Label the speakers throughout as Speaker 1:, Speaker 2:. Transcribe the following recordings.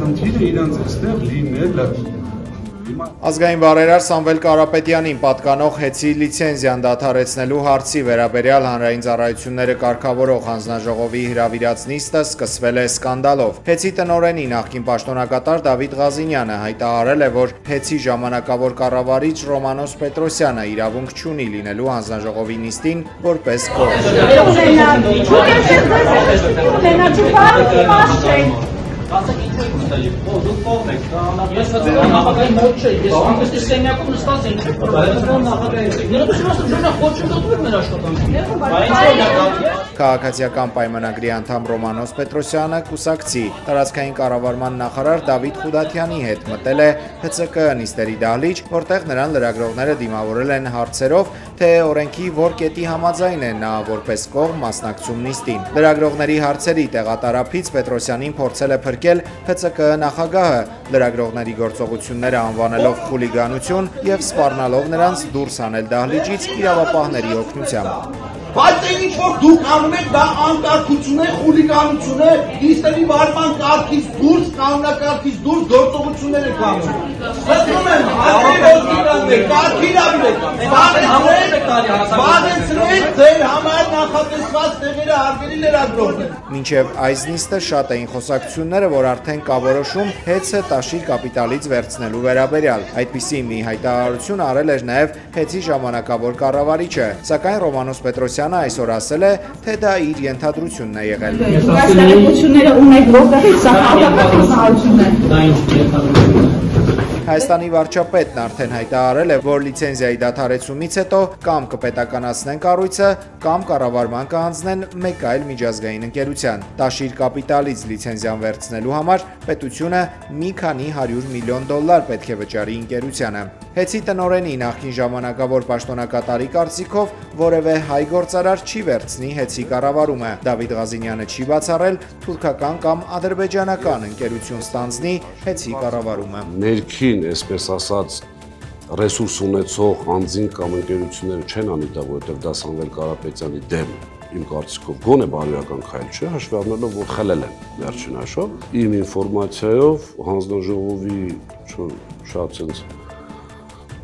Speaker 1: խնդիրը իրանց այստեղ լինելը։
Speaker 2: Ազգային բարերար Սամվել Կարապետյանին պատկանող հեծի լիցենզիան դադարեցնելու հարցի վերաբերյալ հանրային ծառայությունները կարգավորող հանձնաժողովի հրավիրած նիստը սկսվել է սկանդալով։ Հեծի տնօրենի նախկին պաշտոնակատար Դավիթ Ղազինյանը հայտարարել է, որ հեծի ժամանակավոր կառավարիչ Ռոմանոս Պետրոսյանը իրավունք չունի լինելու հանձնաժողովի նիստին որպես
Speaker 3: Ասեք ինչ եք ուստալի, դուք կողմ եք, ես նախագահի մոտ չէ, ես ամենքի սենյակում նստած ինչ եք,
Speaker 2: Քաղաքացիական պայմանագրի անդամ Ռոմանոս Պետրոսյանը կուսակցի տարածքային կառավարման նախարար Դավիթ Խուդաթյանի հետ մտել է ՀՑԿ նիստերի դահլիճ, որտեղ նրան լրագրողները դիմավորել են հարցերով, թե օրենքի որ կետի համաձայն է նա որպես կողմ մասնակցում նիստին։ Լրագրողների հարցերի տեղատարափից Պետրոսյանին փորձել է փրկել ՀՑԿ նախագահը, լրագրողների գործողությունները անվանելով խուլիգանություն եւ սպառնալով նրանց դուրս անել դահլիճից իրավապահների օգնությամբ։
Speaker 4: Բայց այն ինչ որ դուք անում եք, դա անկարգություն է, խուլիգանություն է, նիստերի վարման կարգից դուրս, կանոնակարգից դուրս գործողություններ եք անում։ Սպասում եմ, զբաղեցրեք ձեր համար նախատեսված տեղերը հարգելի լրագրողներ։
Speaker 2: Մինչև այս նիստը շատ էին խոսակցությունները, որ արդեն կա որոշում ՀԵՑ-ը տաշիր կապիտալից վերցնելու վերաբերյալ։ Այդպիսի մի հայտարարություն արել էր նաև ՀԵՑ-ի ժամանակավոր կառավարիչը, սակայն Ռոմանոս Պետրոսյանը այսօր ասել է, թե դա իր ենթադրությունն է եղել։ Հայաստանի վարչապետն արդեն հայտարարել է, որ լիցենզիայի դադարեցումից հետո կամ կպետականացնեն կառույցը, կամ կառավարման կհանձնեն մեկ այլ միջազգային ընկերության։ Տաշիր կապիտալից լիցենզիան վերցնելու համար պետությունը մի քանի 100 միլիոն դոլար պետք է վճարի ընկերությանը։ ՀԵՑ-ի տնօրենի նախկին ժամանակավոր պաշտոնակատարի կարծիքով որևէ հայ գործարար չի վերցնի ՀԵՑ-ի կառավարումը։ Դավիթ Ղազինյանը չի բացառել թուրքական կամ ադրբեջանական ընկերություն ստանձնի ՀԵՑ-ի կառավարումը։
Speaker 5: Ներքին, այսպես ասած, ռեսուրս ունեցող անձին կամ ընկերությունները չեն անի դա, որովհետև դա Սամվել Կարապետյանի դեմ իմ կարծիքով գոնե բարոյական քայլ չէ, հաշվի առնելով, որ խլել են վերջին հաշվով։ Իմ ինֆորմացիայով հանձնաժողովի շատ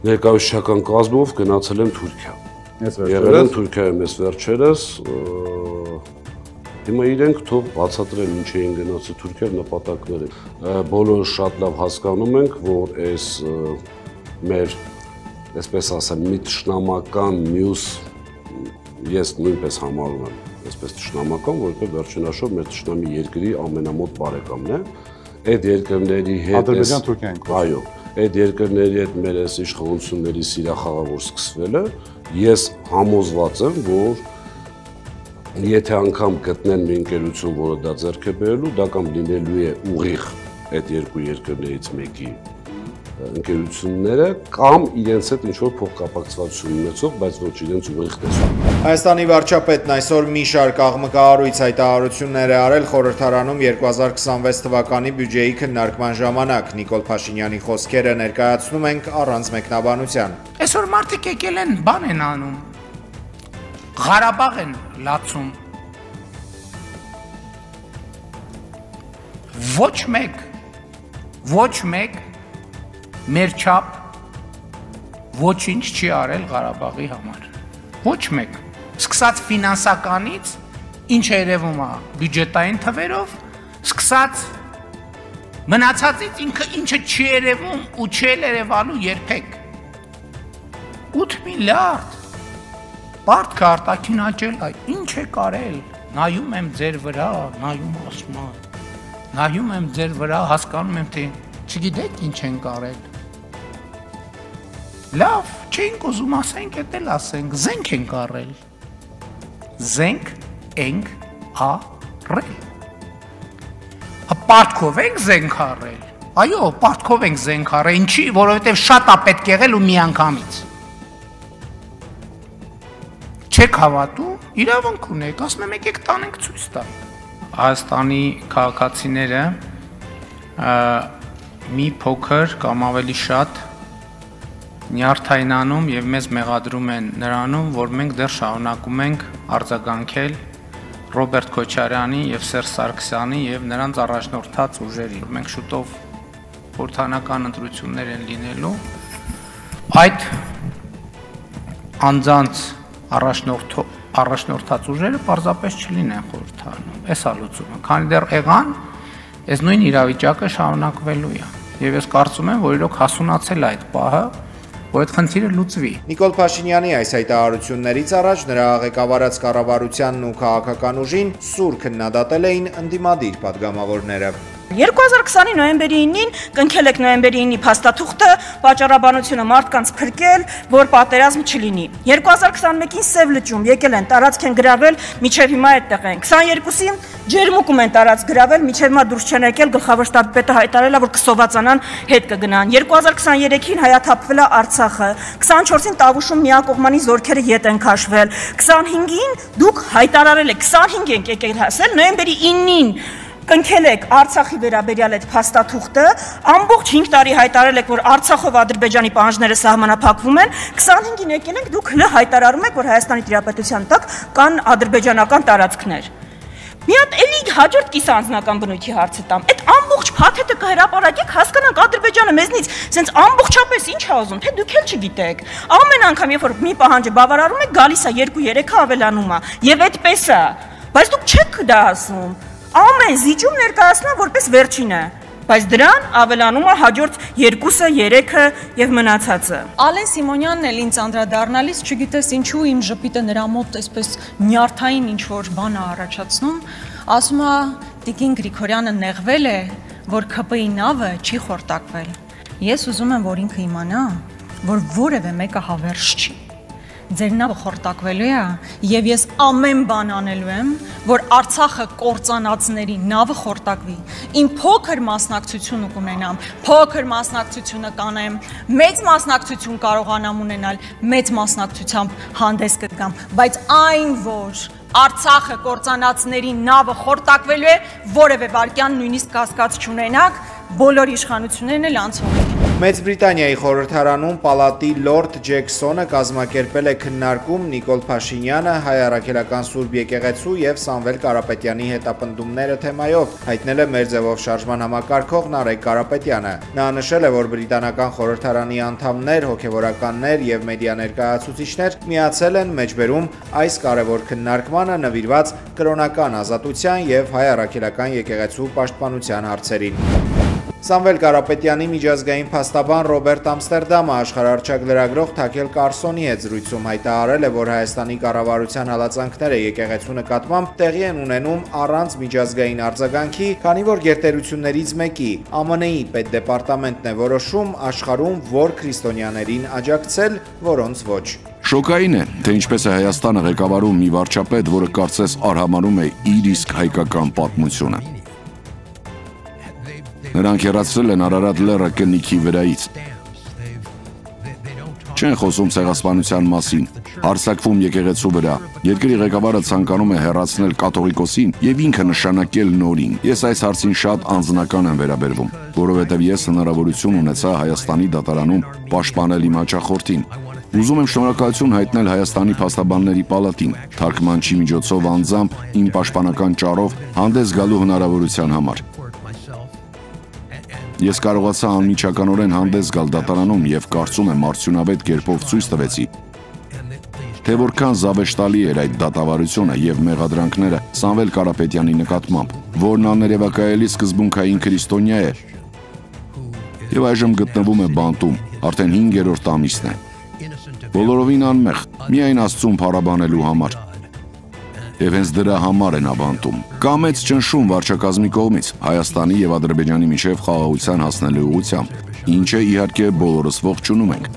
Speaker 5: ներկայացուցչական կազմով գնացել եմ Թուրքիա։ Եղել եմ Թուրքիայում ես վերջերս, հիմա իրենք թող բացատրեն ինչ էին գնացել Թուրքիա նպատակները։ Բոլորը շատ լավ հասկանում ենք, որ այս մեր, այսպես ասեմ, մի թշնամական մյուս, ես նույնպես համարում եմ, այսպես թշնամական, որովհետև վերջին հաշվով մեր թշնամի երկրի ամենամոտ բարեկամն է։ Այդ երկրների հետ
Speaker 6: Ադրբեջան Թուրքիան։
Speaker 5: Այո, այդ երկրների հետ մեր այս իշխանությունների սիրախաղավոր սկսվել է։ Ես համոզված եմ, որ եթե անգամ գտնեն մի ընկերություն, որը դա ձեռք է բերելու, դա կամ լինելու է ուղիղ այդ երկու երկրներից մեկի ընկերությունները կամ իրենց հետ ինչ-որ փոխկապակցվածություն ունեցող, բայց ոչ իրենց ուղիղ տեսակ։
Speaker 2: Հայաստանի վարչապետն այսօր մի շարք աղմկահարույց հայտարարություններ է արել խորհրդարանում 2026 թվականի բյուջեի քննարկման ժամանակ։ Նիկոլ Փաշինյանի խոսքերը ներկայացնում ենք առանց մեկնաբանության։
Speaker 7: Այսօր մարդիկ եկել են, բան են անում, Ղարաբաղ են լացում։ Ոչ մեկ մեր չափ ոչինչ չի արել Ղարաբաղի համար։ Ոչ մեկ։ Սկսած ֆինանսականից, ինչ է երևում է բյուջետային թվերով, սկսած մնացածից ինչը չի երևում ու չի երևալու երբեք։ 8 միլիարդ Պարտքը արտաքին աճել, ինչ է կարել, նայում եմ ձեր վրա, նայում ասում եմ, նայում եմ ձեր վրա, հասկանում եմ, թե չգիտեք ինչ են կարել։ Լավ, չենք ուզում ասենք, էդ էլ ասենք, զենք ենք առել։ Զենք ենք առել։ Պարտքով ենք զենք առել։ Այո, պարտքով ենք զենք առել, ինչի, որովհետև շատ է պետք եղել ու միանգամից։ Չեք հավատում, իրավունք ունեք, ասում եմ եկեք տանենք ցույց տանք։ Հայաստանի քաղաքացիները մի փոքր կամ ավելի շատ նյարդայնանում եւ մեզ մեղադրում են նրանում, որ մենք դեռ շարունակում ենք արձագանքել Ռոբերտ Քոչարյանի եւ Սերժ Սարգսյանի եւ նրանց առաջնորդած ուժերի։ Մենք շուտով խորհրդանական ընտրություններ են լինելու։ Այդ անձանց առաջնորդած ուժերը պարզապես չլինեն խորհրդանում։ Էս է լուծումը։ Քանի դեռ եղան, այս նույն իրավիճակը շարունակվելու է։ Եվ ես կարծում եմ, որ իրոք հասունացել է այդ պահը, որ այդ խնդիրը լուծվի։
Speaker 2: Նիկոլ Փաշինյանի այս հայտարարություններից առաջ նրա ղեկավարած կառավարությանն ու քաղաքական ուժին սուր քննադատել էին ընդդիմադիր падգամավորները։
Speaker 6: 2020-ի նոյեմբերի 9-ին կնքել եք նոյեմբերի 9-ի փաստաթուղթը, պատճառաբանությունը մարդկանց փրկել, որ պատերազմ չլինի։ 2021-ին Սև լճում եկել են, տարածք են գրավել, միջև հիմա այդտեղ են։ 22-ին ջերմուկում են տարածք գրավել, միջև հիմա դուրս չեն եկել, գլխավոր շտաբպետը հայտարարել է, որ կսովածանան, հետ կգնան։ 2023-ին հայաթափվել է Արցախը, 24-ին Տավուշում միակողմանի զորքերը ետ են քաշվել, 25-ին դուք հայտարարել եք, 25 ենք եկել հասել, նոյեմբերի 9-ին կնքել եք Արցախի վերաբերյալ այդ փաստաթուղթը, ամբողջ 5 տարի հայտարարել եք, որ Արցախով Ադրբեջանի պահանջները սահմանափակվում են, 25-ին եկել եք, դուք հլը հայտարարում եք, որ Հայաստանի Տիրապետության տակ կան ադրբեջանական տարածքներ։ Մի հատ էլի հաջորդ կիսաանձնական բնույթի հարցը տամ։ Այդ ամբողջ փաթեթը կհրապարակեք, հասկանանք Ադրբեջանը մեզնից սենց ամբողջապես ինչ է ուզում, թե դուք էլ չգիտեք։ Ամեն անգամ, երբ որ մի պահանջը բավարարում եք, գալիս է 2-3-ը ավելանում է, եւ այդպես է։ Բայց դուք չեք դա ասում։ Ամեն զիջում ներկայացնում որպես վերջինը, բայց դրան ավելանում է հաջորդ 2-ը, 3-ը եւ մնացածը։
Speaker 8: Ալեն Սիմոնյանն էլ ինձ անդրադառնալիս, չգիտես ինչու իմ ժպիտը նրա մոտ այսպես նյարդային ինչ որ բան է առաջացնում, ասում է Տիկին Գրիգորյանը նեղվել է, որ ՔՊ-ի նավը չի խորտակվել։ Ես ուզում եմ, որ ինքը իմանա, որ որևէ մեկը հավերժ չի։ Ձեր նավը խորտակվելու է եւ ես ամեն բան անելու եմ, որ Արցախը կործանածների նավը խորտակվի։ Իմ փոքր մասնակցությունը կունենամ, փոքր մասնակցությունը կանեմ, մեծ մասնակցություն կարողանամ ունենալ, մեծ մասնակցությամբ հանդես կգամ, բայց այն որ Արցախը կործանածների նավը խորտակվելու է, որևէ վարքյան նույնիսկ կասկած չունենաք, բոլոր իշխանություններն էլ անցող են։
Speaker 2: Մեծ Բրիտանիայի խորհրդարանում պալատի լորդ Ջեքսոնը կազմակերպել է քննարկում Նիկոլ Փաշինյանը, հայ առաքելական Սուրբ եկեղեցու եւ Սամվել Կարապետյանի հետապնդումները թեմայով, հայտնել է մեր ձևով շարժման համակարգող Նարեկ Կարապետյանը։ Նա նշել է, որ բրիտանական խորհրդարանի անդամներ, հոգեվորականներ եւ մեդիա ներկայացուցիչներ միացել են մեջբերում այս կարևոր քննարկմանը նվիրված կրոնական ազատության եւ հայ առաքելական եկեղեցու պաշտպանության հարցերին։ Սամվել Կարապետյանի միջազգային փաստաբան Ռոբերտ Ամստերդամը աշխարհարչակ լրագրող Թակել Կարսոնի հետ զրույցում հայտարարել է, որ Հայաստանի կառավարության հալածանքները եկեղեցու նկատմամբ տեղի են ունենում առանց միջազգային արձագանքի, քանի որ գերտերություններից մեկի ԱՄՆ-ի պետդեպարտամենտն է որոշում աշխարհում որ քրիստոնյաներին աջակցել, որոնց ոչ։
Speaker 9: Շոկային է, թե ինչպես է Հայաստանը ղեկավարում մի վարչապետ, որը կարծես արհամանում է իր իսկ հայկական պատմությունը։ Նրանք հեռացրել են Արարատ լեռը կնիքի վրայից։ Չեն խոսում ցեղասպանության մասին, հարձակվում եկեղեցու վրա։ Երկրի ղեկավարը ցանկանում է հեռացնել կաթողիկոսին եւ ինքը նշանակել նորին։ Ես այս հարցին շատ անձնական եմ վերաբերվում, որովհետեւ ես հնարավորություն ունեցա Հայաստանի դատարանում պաշտպանել իմ հաճախորդին։ Ուզում եմ շնորհակալություն հայտնել Հայաստանի փաստաբանների պալատին, թարգմանչի միջոցով անձամբ իմ պաշտպանական ճառով հանդես գալու հնարավորության համար։ Ես կարողացա անմիջականորեն հանդես գալ դատարանում եւ կարծում եմ արդյունավետ կերպով ցույց տվեցի, թե որքան զավեշտալի էր այդ դատավարությունը եւ մեղադրանքները Սամվել Կարապետյանի նկատմամբ, որն աներևակայելի սկզբունքային քրիստոնյա է եւ այժմ գտնվում է բանտում, արդեն 5-րդ ամիսն է։ Բոլորովին անմեղ, միայն Աստծուն փառաբանելու համար։ Եվ հենց դրա համար են ավանդում։ Կա մեծ ճնշում վարչակազմի կողմից Հայաստանի եւ Ադրբեջանի միջև խաղաղության հասնելու ուղղությամբ, ինչը իհարկե բոլորս ողջունում ենք։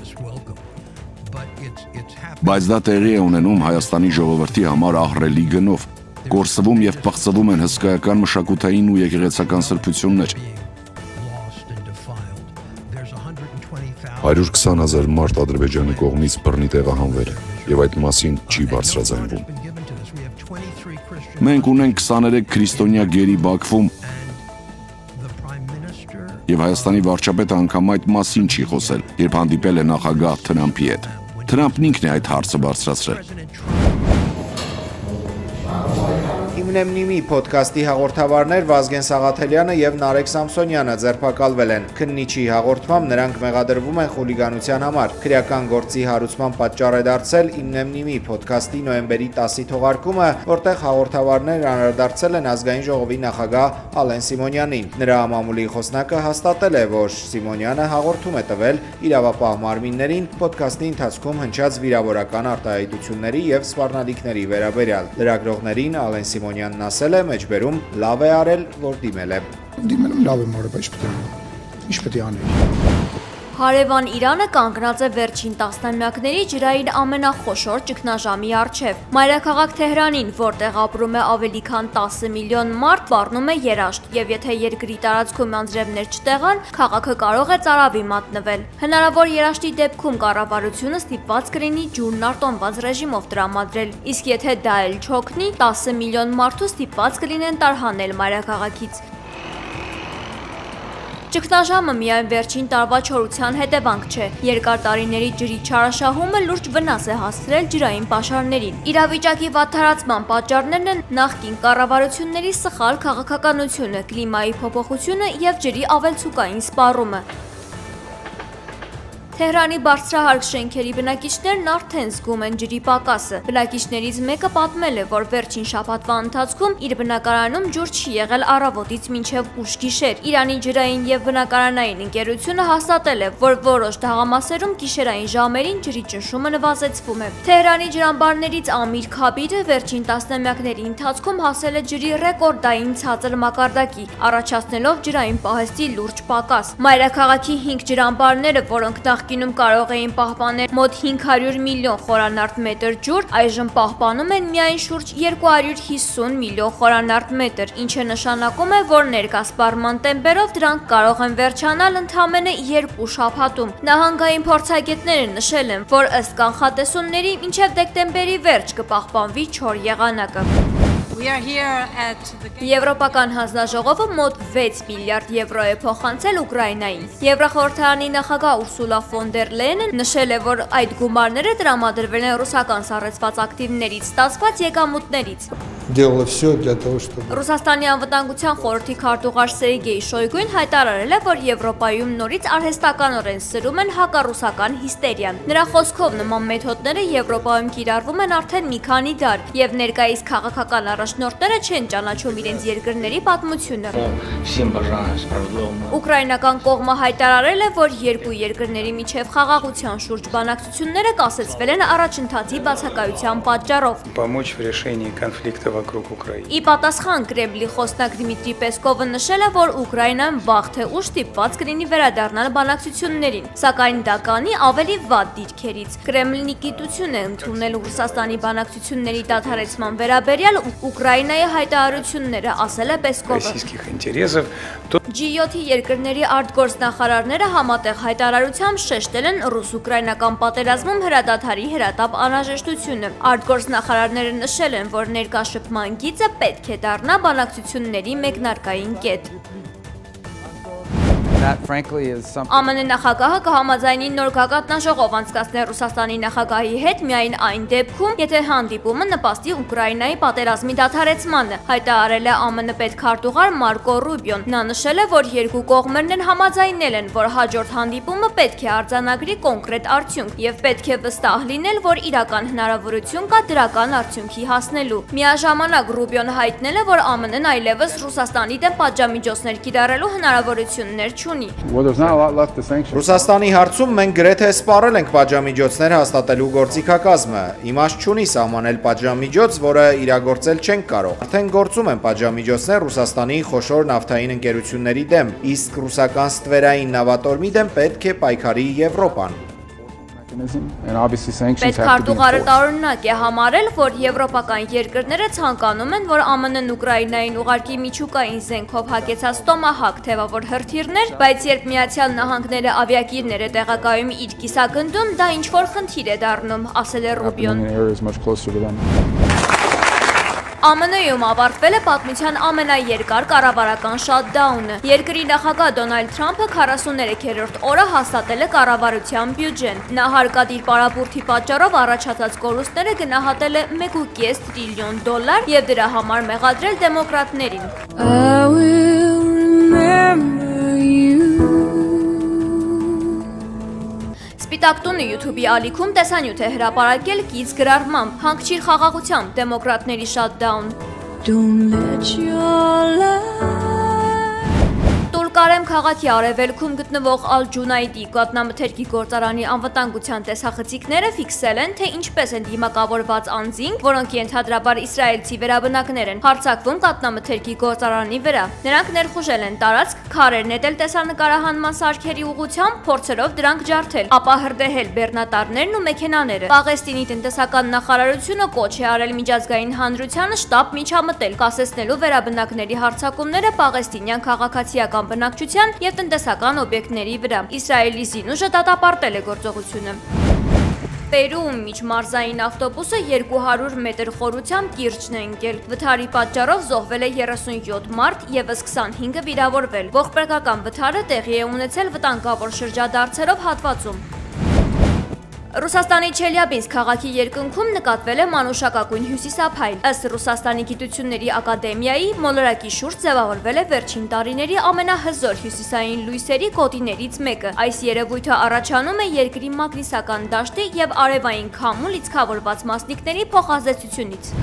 Speaker 9: Բայց դա տեղի է ունենում Հայաստանի ժողովրդի համար ահռելի գնով, կորսվում եւ պղծվում են հսկայական մշակութային ու եկեղեցական սրբություններ։
Speaker 10: 120,000 մարդ Ադրբեջանի կողմից բռնի տեղահանվել է եւ այդ մասին չի բարձրաձայնվում։
Speaker 9: Մենք ունենք 23 քրիստոնյա գերի Բաքվում եւ Հայաստանի վարչապետը անգամ այդ մասին չի խոսել, երբ հանդիպել է նախագահ Թրամփի հետ։ Թրամփն ինքն է այդ հարցը բարձրացրել։
Speaker 2: Իմնեմնիմի փոդքասթի հաղորդավարներ Վազգեն Սաղաթելյանը եւ Նարեկ Սամսոնյանը ձերբակալվել են։ Քննիչի հաղորդմամբ նրանք մեղադրվում են խուլիգանության համար։ Քրեական գործի հարուցման պատճառ է դարձել Իմնեմնիմի փոդքասթի նոյեմբերի 10-ի թողարկումը, որտեղ հաղորդավարներն անդրադարձել են ազգային ժողովի նախագահ Ալեն Սիմոնյանին։ Նրա մամուլի խոսնակը հաստատել է, որ Սիմոնյանը հաղորդում է տվել իրավապահ մարմիններին փոդքասթի ընթացքում հնչած վիրավորական արտահայտությունների եւ սպառնալիքների վերաբերյալ։ Լրագրողներին Ալեն Սիմոնյանն ասել է, մեջբերում լավ է արել, որ դիմել է։
Speaker 11: Դիմելում լավ եմ արել, ինչ պետք է անել։
Speaker 12: Հարևան Իրանը կանգնած է վերջին տասնամյակների ջրային ամենախոշոր ճգնաժամի առջև։ Մայրաքաղաք Թեհրանին, որտեղ ապրում է ավելի քան 10 միլիոն մարդ, վառնում է երաշտ, եւ եթե երկրի տարածքում անձրևներ չտեղան, քաղաքը կարող է ծարավի մատնվել։ Հնարավոր երաշտի դեպքում կառավարությունը ստիպված կլինի ջուրն արտոնված ռեժիմով տրամադրել, իսկ եթե դա էլ չօգնի, 10 միլիոն մարդու ստիպված կլինեն տարհանել մայրաքաղաքից։ Ճգնաժամը միայն վերջին տարվա չորության հետևանք չէ։ Երկար տարիների ջրի չարաշահումը լուրջ վնաս է հասցրել ջրային պաշարներին։ Իրավիճակի վատթարացման պատճառներն են նախկին կառավարությունների սխալ քաղաքականությունը, կլիմայի փոփոխությունը եւ ջրի ավելցուկային սպառումը։ Թեհրանի բարձրահարկ շենքերի բնակիչներն արդեն զգում են ջրի պակասը։ Բնակիչներից մեկը պատմել է, որ վերջին շաբաթվա ընթացքում իր բնակարանում ջուր չի եղել առավոտից մինչև ուշ գիշեր։ Իրանի ջրային եւ բնակարանային ընկերությունը հաստատել է, որ որոշ թաղամասերում գիշերային ժամերին ջրի ճնշումը նվազեցվում է։ Թեհրանի ջրամբարներից Ամիր Քաբիրը վերջին տասնամյակների ընթացքում հասել է ջրի ռեկորդային ցածր մակարդակի, առաջացնելով ջրային պահեստի լուրջ պակաս։ Մայրաքաղաքի 5 ջրամբարները, որոնք նախկինում կարող էին պահպանել մոտ 500 միլիոն խորանարդ մետր ջուր, այժմ պահպանում են միայն շուրջ 250 միլիոն խորանարդ մետր, ինչը նշանակում է, որ ներկա սպառման տեմպերով դրանք կարող են վերջանալ ընդամենը 2 շաբաթում։ Նահանգային փորձագետները նշել են, որ ըստ կանխատեսումների մինչև դեկտեմբերի վերջ կպահպանվի չոր եղանակը։ Եվրոպական հանձնաժողովը մոտ 6 միլիարդ եվրո է փոխանցել Ուկրաինային։ Եվրախորհրդարանի նախագահ Ուրսուլա ֆոն դեր Լեյենը նշել է, որ այդ գումարները տրամադրվել են ռուսական սառեցված ակտիվներից ստացված եկամուտներից։ Ռուսաստանի անվտանգության խորհրդի քարտուղար Սերգեյ Շոյգուն հայտարարել է, որ Եվրոպայում նորից արհեստականորեն սրում են հակառուսական հիստերիան։ Նրա խոսքով նման մեթոդները Եվրոպայում կիրառվում են արդեն մի քանի դար, եւ ներկայիս քաղաքական առաջնորդները չեն ճանաչում իրենց երկրների պատմությունը։ Ուկրաինական կողմը հայտարարել է, որ երկու երկրների միջև խաղաղության շուրջ բանակցությունները կասեցվել են առաջընթացի բացակայության պատճառով։ Ի պատասխան Կրեմլի խոսնակ Դմիտրի Պեսկովը նշել է, որ Ուկրաինան վաղ թե ուշ ստիպված կլինի վերադառնալ բանակցություններին, սակայն դա կանի ավելի վատ դիրքերից։ Կրեմլնի գիտություն է ընդունել Ռուսաստանի բանակցությունների դադարեցման վերաբերյալ Ուկրաինայի հայտարարությունները, ասել է Պեսկովը։ G7-ի երկրների արտգործնախարարները համատեղ հայտարարությամբ շեշտել են ռուս-ուկրաինական պատերազմում հրադադարի հրատապ անհրաժեշտությունը։ Արտգործնախարարները նշել են, որ ներկա շփման գիծը պետք է դառնա բանակցությունների մեկնարկային կետ։ ԱՄՆ նախագահը կհամաձայնի նոր գագաթնաժողով անցկացնել Ռուսաստանի նախագահի հետ միայն այն դեպքում, եթե հանդիպումը նպաստի Ուկրաինայի պատերազմի դադարեցմանը, հայտարարել է ԱՄՆ պետքարտուղար Մարկո Ռուբիոն։ Նա նշել է, որ երկու կողմերն են համաձայնել են, որ հաջորդ հանդիպումը պետք է արձանագրի կոնկրետ արդյունք եւ պետք է վստահ լինել, որ իրական հնարավորություն կա դրական արդյունքի հասնելու։ Միաժամանակ Ռուբիոն հայտնել է, որ ԱՄՆ-ն այլևս Ռուսաստանի դեմ պատժամիջոցներ կիրառելու հնարավորություններ չունի։
Speaker 2: Ռուսաստանի հարցում մենք գրեթե սպառել ենք պատժամիջոցներ հաստատելու գործիքակազմը։ Իմաստ չունի սահմանել պատժամիջոց, որը իրագործել չենք կարող։ Արդեն գործում են պատժամիջոցներ Ռուսաստանի խոշոր նավթային ընկերությունների դեմ, իսկ ռուսական ստվերային նավատորմի դեմ պետք է պայքարի Եվրոպան։
Speaker 12: Պետքարտուղարը տարօրինակ է համարել, որ եվրոպական երկրները ցանկանում են, որ ԱՄՆ-ն Ուկրաինային ուղարկի միջուկային զենքով հագեցած տոմահակ թևավոր հրթիռներ, բայց երբ Միացյալ Նահանգները ավիակիրներ է տեղակայում իր կիսագնդում, դա ինչ-որ խնդիր է դառնում, ասել է Ռուբիոն։ ԱՄՆ-ում ավարտվել է պատմության ամենաերկար կառավարական շատդաունը։ Երկրի նախագահ Դոնալդ Թրամփը 43-րդ օրը հաստատել է կառավարության բյուջեն։ Նա հարկադիր պարապուրդի պատճառով առաջացած կորուստները գնահատել է $1.5 տրիլիոն եւ դրա համար մեղադրել դեմոկրատներին։ Սպիտակ տունը YouTube-ի ալիքում տեսանյութ է հրապարակել կից գրառմամբ «Հանգչիր խաղաղությամբ, դեմոկրատների շատդաուն»։ Տուլկարեմ քաղաքի արևելքում գտնվող Ալ-Ջունայդի կատնամթերքի գործարանի անվտանգության տեսախցիկները ֆիքսել են, թե ինչպես են դիմակավորված անձինք, որոնք ենթադրաբար իսրայելցի վերաբնակներ են, հարձակվում կատնամթերքի գործարանի վրա։ Նրանք ներխուժել են տարածք, քարեր նետել տեսանկարահանման սարքերի ուղղությամբ, փորձելով դրանք ջարդել, ապա հրդեհել բեռնատարներն ու մեքենաները։ Պաղեստինի տնտեսական նախարարությունը կոչ է արել միջազգային հանրությանը շտապ միջամտել, կասեցնելու վերաբնակների հարձակումները պաղեստինյան քաղաքացիական բնակչության և տնտեսական օբյեկտների վրա։ Իսրայելի զինուժը դատապարտել է գործողությունը։ Պերուում միջմարզային ավտոբուսը 200 մետր խորությամբ կիրճն է ընկել։ Վթարի պատճառով զոհվել է 37 մարդ, ևս 25-ը վիրավորվել։ Ողբերգական վթարը տեղի է ունեցել վտանգավոր շրջադարձերով հատվածում։ Ռուսաստանի Չելյաբինսկ քաղաքի երկնքում նկատվել է մանուշակագույն հյուսիսափայլ։ Ըստ Ռուսաստանի գիտությունների ակադեմիայի, մոլորակի շուրջ ձևավորվել է վերջին տարիների ամենահզոր հյուսիսային լույսերի գոտիներից մեկը։ Այս երևույթը առաջանում է երկրի մագնիսական դաշտի և արևային քամու լիցքավորված մասնիկների փոխազդեցությունից։